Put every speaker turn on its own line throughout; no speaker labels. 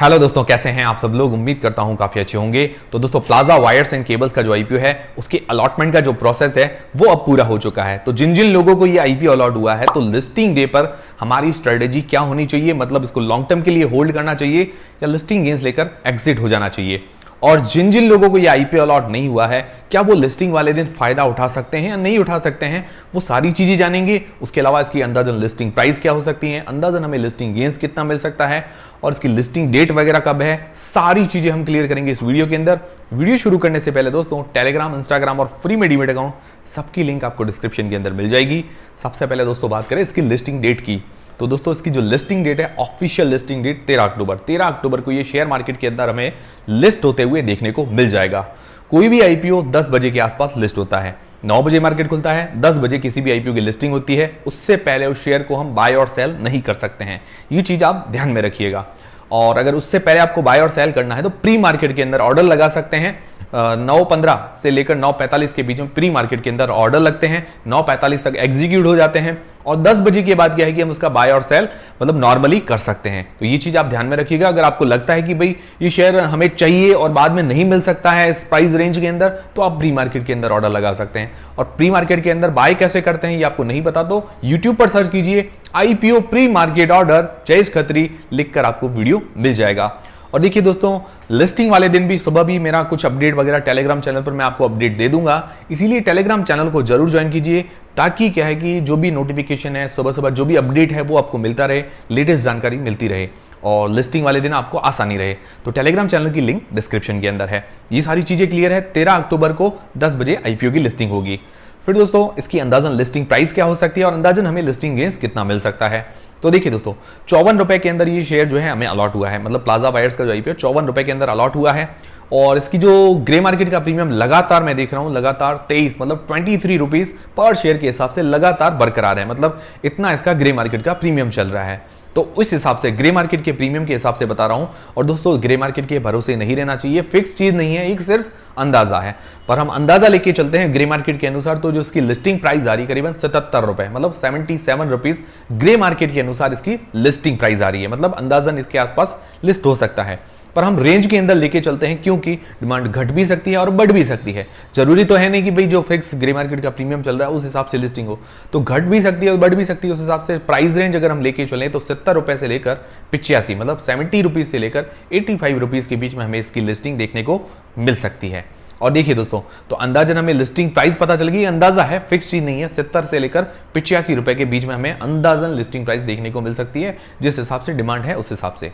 Hello दोस्तों, कैसे हैं आप सब लोग। उम्मीद करता हूं काफी अच्छे होंगे। तो दोस्तों, प्लाजा वायर्स एंड केबल्स का जो आईपीओ है उसके अलॉटमेंट का जो प्रोसेस है वो अब पूरा हो चुका है। तो जिन जिन लोगों को ये आईपीओ अलॉट हुआ है, तो लिस्टिंग डे पर हमारी स्ट्रेटेजी क्या होनी चाहिए, मतलब इसको लॉन्ग टर्म के लिए होल्ड करना चाहिए या लिस्टिंग गेन्स लेकर एग्जिट हो जाना चाहिए। और जिन जिन लोगों को ये आईपीओ अलॉट नहीं हुआ है, क्या वो लिस्टिंग वाले दिन फायदा उठा सकते हैं या नहीं उठा सकते हैं, वो सारी चीजें जानेंगे। उसके अलावा इसकी अंदाजन लिस्टिंग प्राइस क्या हो सकती है, अंदाजन हमें लिस्टिंग गेन्स कितना मिल सकता है और इसकी लिस्टिंग डेट वगैरह कब है, सारी चीजें हम क्लियर करेंगे इस वीडियो के अंदर। वीडियो शुरू करने से पहले दोस्तों, टेलीग्राम, इंस्टाग्राम और फ्री में डीमेट अकाउंट सबकी लिंक आपको डिस्क्रिप्शन के अंदर मिल जाएगी। सबसे पहले दोस्तों बात करें इसकी लिस्टिंग डेट की। तो दोस्तों, इसकी जो लिस्टिंग डेट है, ऑफिशियल लिस्टिंग डेट 13 अक्टूबर को ये शेयर मार्केट के अंदर हमें लिस्ट होते हुए देखने को मिल जाएगा। कोई भी आईपीओ 10 बजे के आसपास लिस्ट होता है। 9 बजे मार्केट खुलता है, 10 बजे किसी भी आईपीओ की लिस्टिंग होती है। उससे पहले उस शेयर को हम बाय और सेल नहीं कर सकते हैं, ये चीज आप ध्यान में रखिएगा। और अगर उससे पहले आपको बाय और सेल करना है तो प्री मार्केट के अंदर ऑर्डर लगा सकते हैं। 9:15 से लेकर 9:45 के बीच में प्री मार्केट के अंदर ऑर्डर लगते हैं, 9:45 तक एग्जीक्यूट हो जाते हैं और 10 बजे के बाद क्या है कि हम उसका बाय और सेल मतलब नॉर्मली कर सकते हैं। तो ये चीज आप ध्यान में रखिएगा। अगर आपको लगता है कि भाई ये शेयर हमें चाहिए और बाद में नहीं मिल सकता है इस प्राइस रेंज के अंदर, तो आप प्री मार्केट के अंदर ऑर्डर लगा सकते हैं। और प्री मार्केट के अंदर बाय कैसे करते हैं ये आपको नहीं पता तो यूट्यूब पर सर्च कीजिए IPO pre market order Jayesh Khatri, लिखकर आपको वीडियो मिल जाएगा। और देखिए दोस्तों, लिस्टिंग वाले दिन भी सुबह भी मेरा कुछ अपडेट वगैरह टेलीग्राम चैनल पर मैं आपको अपडेट दे दूंगा, इसीलिए टेलीग्राम चैनल को जरूर ज्वाइन कीजिए, ताकि क्या है कि जो भी नोटिफिकेशन है सुबह सुबह जो भी अपडेट है वो आपको मिलता रहे, लेटेस्ट जानकारी मिलती रहे और लिस्टिंग वाले दिन आपको आसानी रहे। तो टेलीग्राम चैनल की लिंक डिस्क्रिप्शन के अंदर है। ये सारी चीजें क्लियर है। 13 अक्टूबर को 10 बजे आईपीओ की लिस्टिंग होगी। फिर दोस्तों, इसकी अंदाजन लिस्टिंग प्राइस क्या हो सकती है और अंदाजन हमें लिस्टिंग गेन्स कितना मिल सकता है। तो देखिए दोस्तों, 54 रुपए के अंदर ये शेयर जो है हमें अलॉट हुआ है, मतलब प्लाजा वायर्स का जो आईपीओ 54 रुपए के अंदर अलॉट हुआ है। और इसकी जो ग्रे मार्केट का प्रीमियम लगातार मैं देख रहा हूं, लगातार 23 मतलब 23 रुपीज पर शेयर के हिसाब से लगातार बरकरार है, मतलब इतना इसका ग्रे मार्केट का प्रीमियम चल रहा है। तो उस हिसाब से ग्रे मार्केट के प्रीमियम के हिसाब से बता रहा हूं। और दोस्तों, ग्रे मार्केट के भरोसे नहीं रहना चाहिए, फिक्स चीज नहीं है, एक सिर्फ अंदाजा है। पर हम अंदाजा लेके चलते हैं ग्रे मार्केट के अनुसार, तो जो इसकी लिस्टिंग प्राइस आ रही है करीबन 77 रुपए, मतलब 77 रुपीज ग्रे मार्केट के अनुसार इसकी लिस्टिंग प्राइस आ रही है, मतलब अंदाजन इसके आसपास लिस्ट हो सकता है। पर हम रेंज के अंदर लेके चलते हैं, क्योंकि डिमांड घट भी सकती है और बढ़ भी सकती है। जरूरी तो है नहीं कि भाई जो फिक्स ग्रे मार्केट का प्रीमियम चल रहा है उस हिसाब से लिस्टिंग हो, तो घट भी सकती है और बढ़ भी सकती है। उस हिसाब से प्राइस रेंज अगर हम लेके चलें तो 70 रुपए से लेकर 85 मतलब 70 रुपीज से लेकर 85 रुपीज के बीच में हमें इसकी लिस्टिंग देखने को मिल सकती है। और देखिए दोस्तों, तो अंदाजन हमें लिस्टिंग प्राइस पता चल गई, अंदाजा है, फिक्स चीज नहीं है। 70 से लेकर 85 रुपए के बीच में हमें अंदाजन लिस्टिंग प्राइस देखने को मिल सकती है, जिस हिसाब से डिमांड है उस हिसाब से।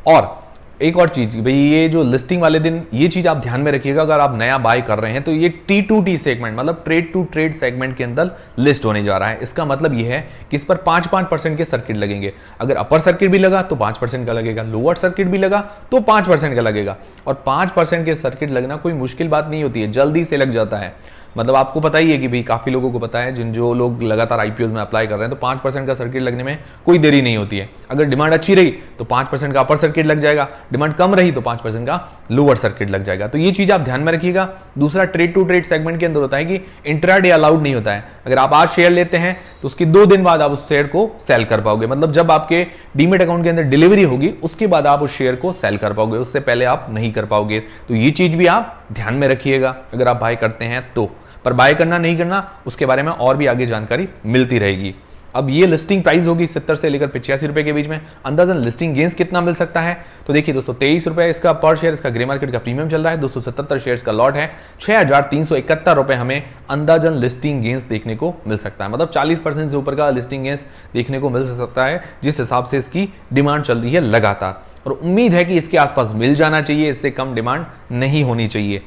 और एक और चीज भाई, ये जो लिस्टिंग वाले दिन ये चीज आप ध्यान में रखिएगा, अगर आप नया बाय कर रहे हैं तो ये T2T सेगमेंट मतलब ट्रेड टू ट्रेड सेगमेंट के अंदर लिस्ट होने जा रहा है। इसका मतलब ये है कि इस पर 5% के सर्किट लगेंगे। अगर अपर सर्किट भी लगा तो 5% का लगेगा, लोअर सर्किट भी लगा तो 5% का लगेगा। और 5% के सर्किट लगना कोई मुश्किल बात नहीं होती है, जल्दी से लग जाता है। मतलब आपको पता ही है कि भाई काफी लोगों को पता है, जो लोग लगातार आईपीओ में अप्लाई कर रहे हैं, तो 5% का सर्किट लगने में कोई देरी नहीं होती है। अगर डिमांड अच्छी रही तो 5% का अपर सर्किट लग जाएगा, डिमांड कम रही तो 5% का लोअर सर्किट लग जाएगा। तो ये चीज आप ध्यान में रखिएगा। दूसरा, ट्रेड टू ट्रेड सेगमेंट के अंदर होता है कि इंट्राडे अलाउड नहीं होता है। अगर आप आज शेयर लेते हैं तो उसके 2 दिन बाद आप उस शेयर को सेल कर पाओगे, मतलब जब आपके डीमेट अकाउंट के अंदर डिलीवरी होगी उसके बाद आप उस शेयर को सेल कर पाओगे, उससे पहले आप नहीं कर पाओगे। तो ये चीज भी आप ध्यान में रखिएगा अगर आप बाय करते हैं तो। पर बाय करना नहीं करना उसके बारे में और भी आगे जानकारी मिलती रहेगी। अब ये लिस्टिंग प्राइस होगी 70 से लेकर 85 रुपए के बीच में। अंदाजन लिस्टिंग गेन्स कितना मिल सकता है, तो देखिए दोस्तों, 23 रुपए इसका पर शेयर इसका ग्रे मार्केट का प्रीमियम चल रहा है। 277 शेयर्स का लॉट है, 6371 रुपए हमें अंदाजन लिस्टिंग गेन्स देखने को मिल सकता है, मतलब 40% से ऊपर का लिस्टिंग गेन्स देखने को मिल सकता है, जिस हिसाब से इसकी डिमांड चल रही है लगातार। और उम्मीद है कि इसके आसपास मिल जाना चाहिए, इससे कम डिमांड नहीं होनी चाहिए।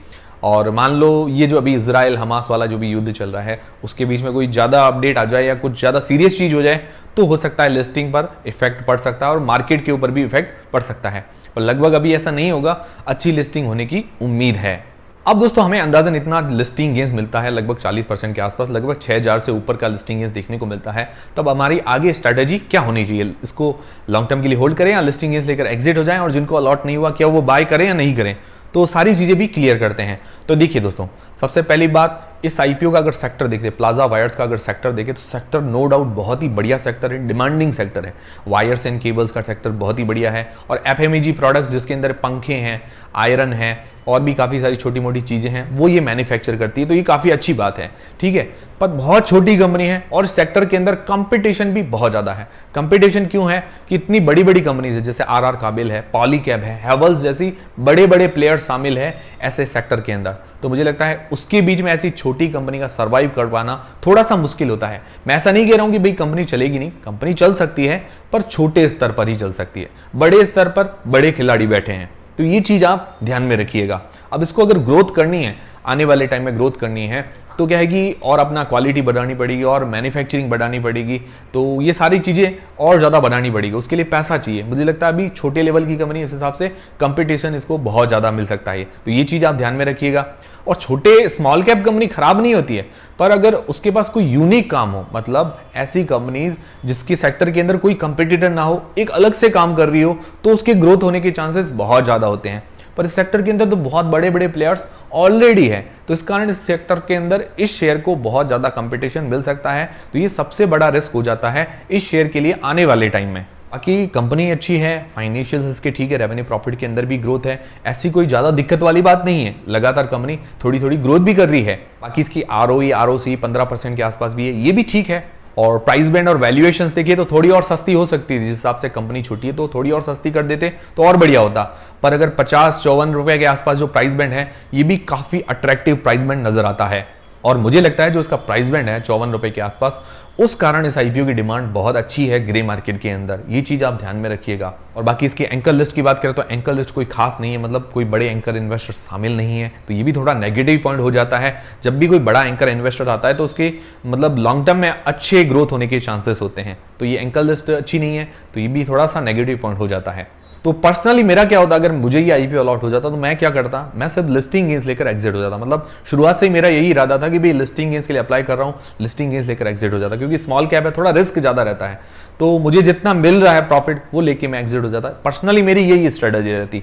और मान लो ये जो अभी इजराइल हमास वाला जो भी युद्ध चल रहा है उसके बीच में कोई ज्यादा अपडेट आ जाए या कुछ ज्यादा सीरियस चीज हो जाए तो हो सकता है लिस्टिंग पर इफेक्ट पड़ सकता है और मार्केट के ऊपर भी इफेक्ट पड़ सकता है। पर लगभग अभी ऐसा नहीं होगा, अच्छी लिस्टिंग होने की उम्मीद है। अब दोस्तों, हमें अंदाजन इतना लिस्टिंग गेन्स मिलता है, लगभग 40% के आसपास, लगभग 6000 से ऊपर का लिस्टिंग गेन्स देखने को मिलता है। तब हमारी आगे स्ट्रेटेजी क्या होनी चाहिए, इसको लॉन्ग टर्म के लिए होल्ड करें या लिस्टिंग गेन्स लेकर एग्जिट हो जाएं, और जिनको अलॉट नहीं हुआ क्या वो बाय करें या नहीं करें, तो सारी चीजें भी क्लियर करते हैं। तो देखिए दोस्तों, सबसे पहली बात, इस आईपीओ का अगर सेक्टर देखें, प्लाजा वायर्स का अगर सेक्टर देखें तो सेक्टर नो डाउट बहुत ही बढ़िया सेक्टर है, डिमांडिंग सेक्टर है। वायर्स एंड केबल्स का सेक्टर बहुत ही बढ़िया है और एफएमईजी प्रोडक्ट्स जिसके अंदर पंखे हैं, आयरन है और भी काफ़ी सारी छोटी मोटी चीज़ें हैं वो ये मैन्युफैक्चर करती है, तो ये काफ़ी अच्छी बात है, ठीक है। पर बहुत छोटी कंपनी है और इस सेक्टर के अंदर कंपटीशन भी बहुत ज़्यादा है। कंपटीशन क्यों है कि इतनी बड़ी बड़ी कंपनीज है जैसे आरआर काबिल है, पॉलीकैब है, हैवेल्स जैसी बड़े बड़े प्लेयर्स शामिल है ऐसे सेक्टर के अंदर। तो मुझे लगता है उसके बीच में ऐसी छोटी कंपनी का सर्वाइव कर पाना थोड़ा सा मुश्किल होता है। मैं ऐसा नहीं कह रहा हूं कि भाई कंपनी चलेगी नहीं, कंपनी चल सकती है पर छोटे स्तर पर ही चल सकती है। बड़े स्तर पर बड़े खिलाड़ी बैठे हैं, तो ये चीज आप ध्यान में रखिएगा। अब इसको अगर ग्रोथ करनी है, आने वाले टाइम में ग्रोथ करनी है, तो क्या है कि और अपना क्वालिटी बढ़ानी पड़ेगी और मैन्युफैक्चरिंग बढ़ानी पड़ेगी, तो ये सारी चीज़ें और ज़्यादा बढ़ानी पड़ेगी, उसके लिए पैसा चाहिए। मुझे लगता है अभी छोटे लेवल की कंपनी इस हिसाब से कंपटीशन इसको बहुत ज़्यादा मिल सकता है, तो ये चीज़ आप ध्यान में रखिएगा। और छोटे स्मॉल कैप कंपनी खराब नहीं होती है, पर अगर उसके पास कोई यूनिक काम हो, मतलब ऐसी कंपनीज जिसके सेक्टर के अंदर कोई कंपटीटर ना हो, एक अलग से काम कर रही हो, तो उसके ग्रोथ होने के चांसेस बहुत ज़्यादा होते हैं। पर इस सेक्टर के अंदर तो बहुत बड़े बड़े प्लेयर्स ऑलरेडी है, तो इस कारण इस सेक्टर के अंदर इस शेयर को बहुत ज़्यादा कंपटीशन मिल सकता है, तो ये सबसे बड़ा रिस्क हो जाता है इस शेयर के लिए आने वाले टाइम में। बाकी कंपनी अच्छी है, फाइनेंशियल इसके ठीक है, रेवेन्यू प्रॉफिट के अंदर भी ग्रोथ है, ऐसी कोई ज़्यादा दिक्कत वाली बात नहीं है। लगातार कंपनी थोड़ी थोड़ी ग्रोथ भी कर रही है। बाकी इसकी ROE ROC 15% के आसपास भी है, ये भी ठीक है। और प्राइस बैंड और वैल्यूएशंस देखिए तो थोड़ी और सस्ती हो सकती है, जिस हिसाब से कंपनी छोटी है तो थोड़ी और सस्ती कर देते तो और बढ़िया होता। पर अगर 50-54 रुपए के आसपास जो प्राइस बैंड है, ये भी काफी अट्रैक्टिव प्राइस बैंड नजर आता है। और मुझे लगता है जो इसका प्राइस बैंड है 54 रुपए के आसपास, उस कारण इस आईपीओ की डिमांड बहुत अच्छी है ग्रे मार्केट के अंदर, ये चीज आप ध्यान में रखिएगा। और बाकी इसकी एंकर लिस्ट की बात करें तो एंकर लिस्ट कोई खास नहीं है, मतलब कोई बड़े एंकर इन्वेस्टर शामिल नहीं है, तो ये भी थोड़ा नेगेटिव पॉइंट हो जाता है। जब भी कोई बड़ा एंकर इन्वेस्टर आता है तो उसके मतलब लॉन्ग टर्म में अच्छे ग्रोथ होने के चांसेस होते हैं, तो ये एंकर लिस्ट अच्छी नहीं है, तो ये भी थोड़ा सा नेगेटिव पॉइंट हो जाता है। तो पर्सनली मेरा क्या होता, अगर मुझे ये आईपीओ अलॉट हो जाता तो मैं क्या करता, मैं सिर्फ लिस्टिंग गेन्स लेकर एग्जिट हो जाता। मतलब शुरुआत से ही मेरा यही इरादा था कि भाई लिस्टिंग गेन्स के लिए अप्लाई कर रहा हूँ, लिस्टिंग गेन्स लेकर एग्जिट हो जाता, क्योंकि स्मॉल कैप है, थोड़ा रिस्क ज्यादा रहता है, तो मुझे जितना मिल रहा है प्रॉफिट वो लेके मैं एग्जिट हो जाता। पर्सनली मेरी यही स्ट्रेटेजी रहती।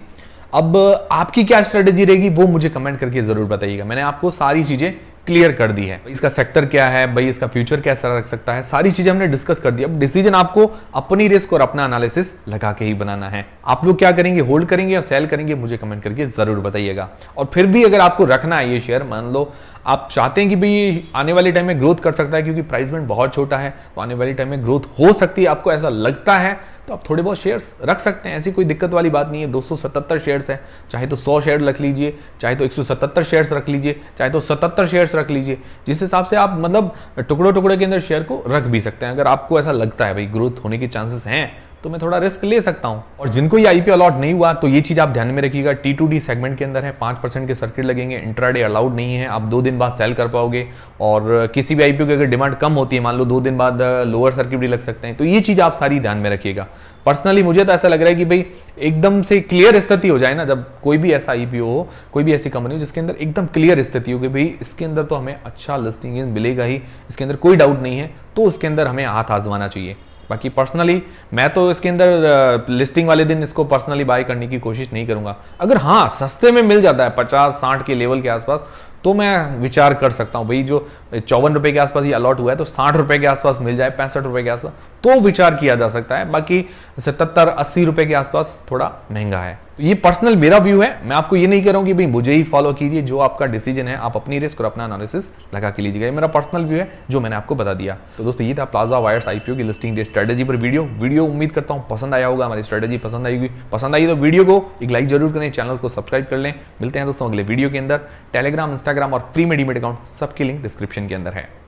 अब आपकी क्या स्ट्रेटेजी रहेगी वो मुझे कमेंट करके जरूर बताइएगा। मैंने आपको सारी चीजें क्लियर कर दी है, इसका सेक्टर क्या है भाई, इसका फ्यूचर कैसा रख सकता है, सारी चीजें हमने डिस्कस कर दी। अब डिसीजन आपको अपनी रिस्क और अपना एनालिसिस लगा के ही बनाना है। आप लोग क्या करेंगे, होल्ड करेंगे या सेल करेंगे, मुझे कमेंट करके जरूर बताइएगा। और फिर भी अगर आपको रखना है ये शेयर, मान लो आप चाहते हैं कि भाई आने वाले टाइम में ग्रोथ कर सकता है, क्योंकि प्राइस बैंड बहुत छोटा है, तो आने वाले टाइम में ग्रोथ हो सकती है, आपको ऐसा लगता है, तो आप थोड़े बहुत शेयर्स रख सकते हैं, ऐसी कोई दिक्कत वाली बात नहीं है। 277 शेयर्स है, चाहे तो 100 शेयर रख लीजिए, चाहे तो 177 शेयर्स रख लीजिए, चाहे तो 77 शेयर्स रख लीजिए, जिस हिसाब से आप मतलब टुकड़ों टुकड़े के अंदर शेयर को रख भी सकते हैं। अगर आपको ऐसा लगता है भाई ग्रोथ होने के चांसेस हैं, तो मैं थोड़ा रिस्क ले सकता हूं। और जिनको ये आईपीओ अलॉट नहीं हुआ, तो ये चीज आप ध्यान में रखिएगा, T2D सेगमेंट के अंदर है, 5% के सर्किट लगेंगे, इंट्राडे अलाउड नहीं है, आप 2 दिन बाद सेल कर पाओगे। और किसी भी आईपीओ की अगर डिमांड कम होती है, मान लो 2 दिन बाद लोअर सर्किट भी लग सकते हैं, तो ये चीज आप सारी ध्यान में रखिएगा। पर्सनली मुझे तो ऐसा लग रहा है कि भाई एकदम से क्लियर स्थिति हो जाए ना, जब कोई भी ऐसा आईपीओ हो, कोई भी ऐसी कंपनी हो जिसके अंदर एकदम क्लियर स्थिति हो कि भाई इसके अंदर तो हमें अच्छा लिस्टिंग मिलेगा ही, इसके अंदर कोई डाउट नहीं है, तो उसके अंदर हमें हाथ आजमाना चाहिए। बाकी पर्सनली मैं तो इसके अंदर लिस्टिंग वाले दिन इसको पर्सनली बाय करने की कोशिश नहीं करूंगा। अगर हाँ सस्ते में मिल जाता है 50-60 के लेवल के आसपास, तो मैं विचार कर सकता हूं भाई, जो 54 रुपए के आसपास ये अलॉट हुआ है, तो 60 रुपए के आसपास मिल जाए, 65 रुपए के आसपास, तो विचार किया जा सकता है। बाकी 77-80 रुपए के आसपास थोड़ा महंगा है। ये पर्सनल मेरा व्यू है, मैं आपको ये नहीं कह रहा हूं कि भाई मुझे ही फॉलो कीजिए, जो आपका डिसीजन है आप अपनी रिस्क और अपना एनालिसिस लगा के लीजिएगा। ये मेरा पर्सनल व्यू है जो मैंने आपको बता दिया। तो दोस्तों ये था प्लाजा वायर्स आईपीओ की लिस्टिंग डे स्ट्रेटेजी पर वीडियो उम्मीद करता हूं पसंद आया होगा, हमारी स्ट्रेटेजी पसंद आएगी। पसंद आई तो वीडियो को एक लाइक जरूर करें, चैनल को सब्सक्राइब कर लें। मिलते हैं दोस्तों अगले वीडियो के अंदर। टेलीग्राम, इंस्टाग्राम और फ्री में डीमेट अकाउंट सबकी लिंक डिस्क्रिप्शन के अंदर है।